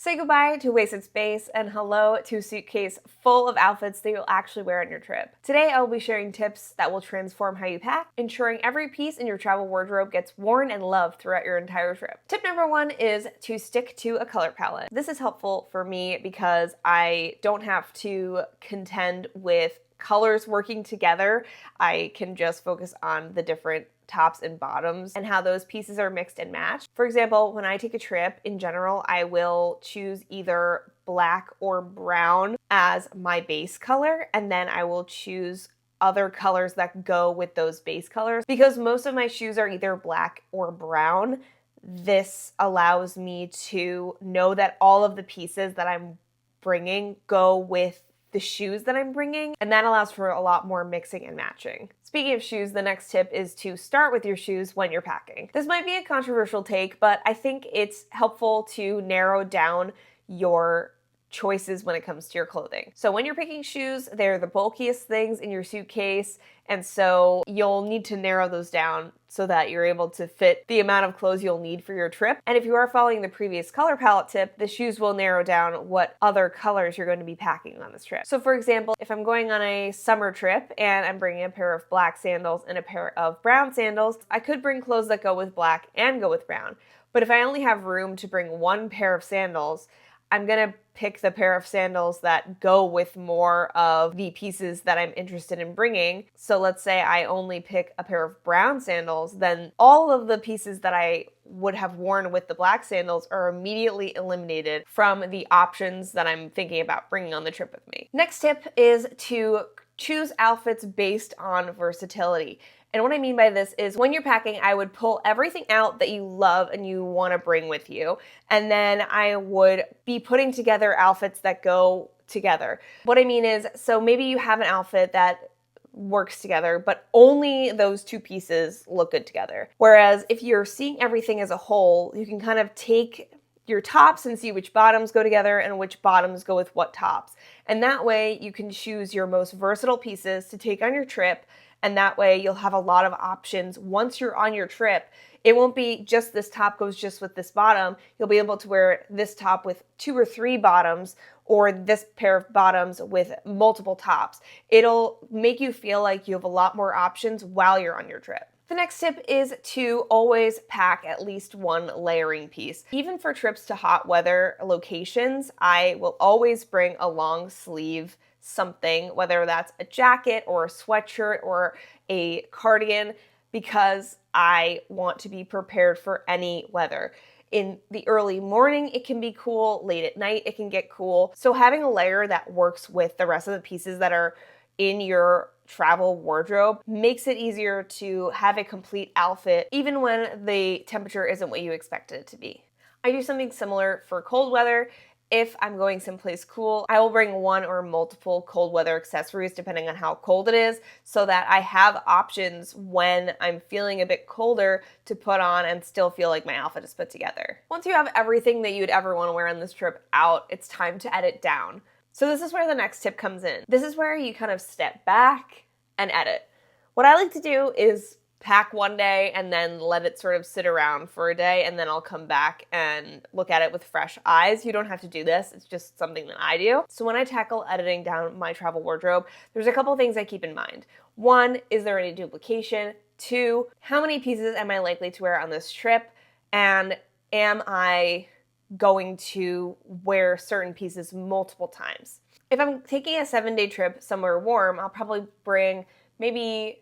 Say goodbye to wasted space and hello to a suitcase full of outfits that you'll actually wear on your trip. Today I will be sharing tips that will transform how you pack, ensuring every piece in your travel wardrobe gets worn and loved throughout your entire trip. Tip number one is to stick to a color palette. This is helpful for me because I don't have to contend with colors working together. I can just focus on the different tops and bottoms and how those pieces are mixed and matched. For example, when I take a trip, in general, I will choose either black or brown as my base color, and then I will choose other colors that go with those base colors. Because most of my shoes are either black or brown, this allows me to know that all of the pieces that I'm bringing go with the shoes that I'm bringing, and that allows for a lot more mixing and matching. Speaking of shoes, the next tip is to start with your shoes when you're packing. This might be a controversial take, but I think it's helpful to narrow down your choices when it comes to your clothing. So when you're picking shoes, they're the bulkiest things in your suitcase, and so you'll need to narrow those down so that you're able to fit the amount of clothes you'll need for your trip. And if you are following the previous color palette tip, the shoes will narrow down what other colors you're going to be packing on this trip. So for example, if I'm going on a summer trip and I'm bringing a pair of black sandals and a pair of brown sandals, I could bring clothes that go with black and go with brown. But if I only have room to bring one pair of sandals, I'm gonna pick the pair of sandals that go with more of the pieces that I'm interested in bringing. So let's say I only pick a pair of brown sandals, then all of the pieces that I would have worn with the black sandals are immediately eliminated from the options that I'm thinking about bringing on the trip with me. Next tip is to choose outfits based on versatility. And what I mean by this is when you're packing, I would pull everything out that you love and you want to bring with you. And then I would be putting together outfits that go together. What I mean is, so maybe you have an outfit that works together, but only those two pieces look good together. Whereas if you're seeing everything as a whole, you can kind of take your tops and see which bottoms go together and which bottoms go with what tops. And that way you can choose your most versatile pieces to take on your trip. And that way you'll have a lot of options once you're on your trip. It won't be just this top goes just with this bottom. You'll be able to wear this top with 2 or 3 bottoms, or this pair of bottoms with multiple tops. It'll make you feel like you have a lot more options while you're on your trip. The next tip is to always pack at least one layering piece. Even for trips to hot weather locations, I will always bring a long sleeve something, whether that's a jacket or a sweatshirt or a cardigan, because I want to be prepared for any weather. In the early morning, it can be cool. Late at night, it can get cool. So having a layer that works with the rest of the pieces that are in your travel wardrobe makes it easier to have a complete outfit even when the temperature isn't what you expected it to be. I do something similar for cold weather. If I'm going someplace cool, I will bring one or multiple cold weather accessories depending on how cold it is, so that I have options when I'm feeling a bit colder to put on and still feel like my outfit is put together. Once you have everything that you'd ever want to wear on this trip out, it's time to edit down. So this is where the next tip comes in. This is where you kind of step back and edit. What I like to do is pack one day and then let it sort of sit around for a day, and then I'll come back and look at it with fresh eyes. You don't have to do this. It's just something that I do. So when I tackle editing down my travel wardrobe, there's a couple things I keep in mind. 1, is there any duplication? 2, how many pieces am I likely to wear on this trip? And am I going to wear certain pieces multiple times? If I'm taking a 7-day trip somewhere warm, I'll probably bring maybe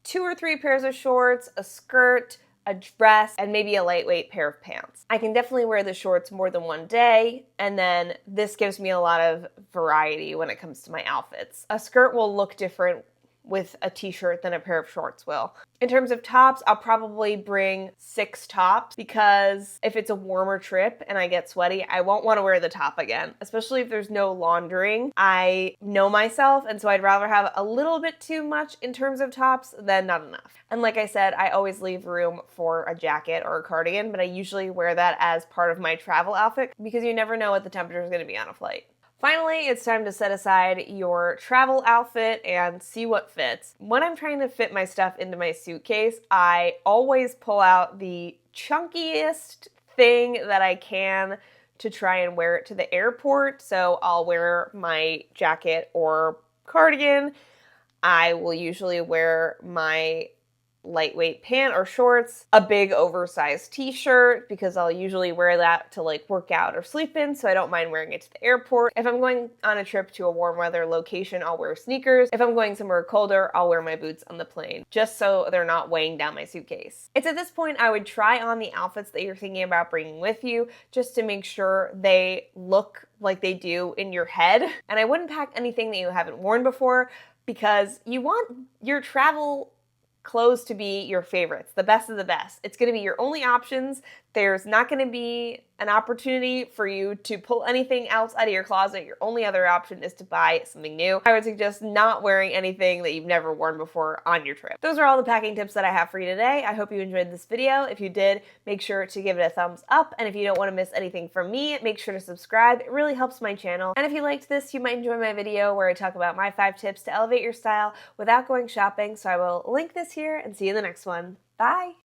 2 or 3 pairs of shorts, a skirt, a dress, and maybe a lightweight pair of pants. I can definitely wear the shorts more than one day, and then this gives me a lot of variety when it comes to my outfits. A skirt will look different with a t-shirt than a pair of shorts will. In terms of tops, I'll probably bring 6 tops, because if it's a warmer trip and I get sweaty, I won't want to wear the top again, especially if there's no laundering. I know myself, and so I'd rather have a little bit too much in terms of tops than not enough. And like I said, I always leave room for a jacket or a cardigan, but I usually wear that as part of my travel outfit because you never know what the temperature is going to be on a flight. Finally, it's time to set aside your travel outfit and see what fits. When I'm trying to fit my stuff into my suitcase, I always pull out the chunkiest thing that I can to try and wear it to the airport. So I'll wear my jacket or cardigan. I will usually wear my lightweight pant or shorts, a big oversized t-shirt, because I'll usually wear that to like work out or sleep in, so I don't mind wearing it to the airport. If I'm going on a trip to a warm weather location, I'll wear sneakers. If I'm going somewhere colder, I'll wear my boots on the plane, just so they're not weighing down my suitcase. It's at this point I would try on the outfits that you're thinking about bringing with you, just to make sure they look like they do in your head. And I wouldn't pack anything that you haven't worn before, because you want your travel clothes to be your favorites, the best of the best. It's going to be your only options. There's not going to be an opportunity for you to pull anything else out of your closet. Your only other option is to buy something new. I would suggest not wearing anything that you've never worn before on your trip. Those are all the packing tips that I have for you today. I hope you enjoyed this video. If you did, make sure to give it a thumbs up. And if you don't want to miss anything from me, make sure to subscribe. It really helps my channel. And if you liked this, you might enjoy my video where I talk about my 5 tips to elevate your style without going shopping. So I will link this here and see you in the next one. Bye!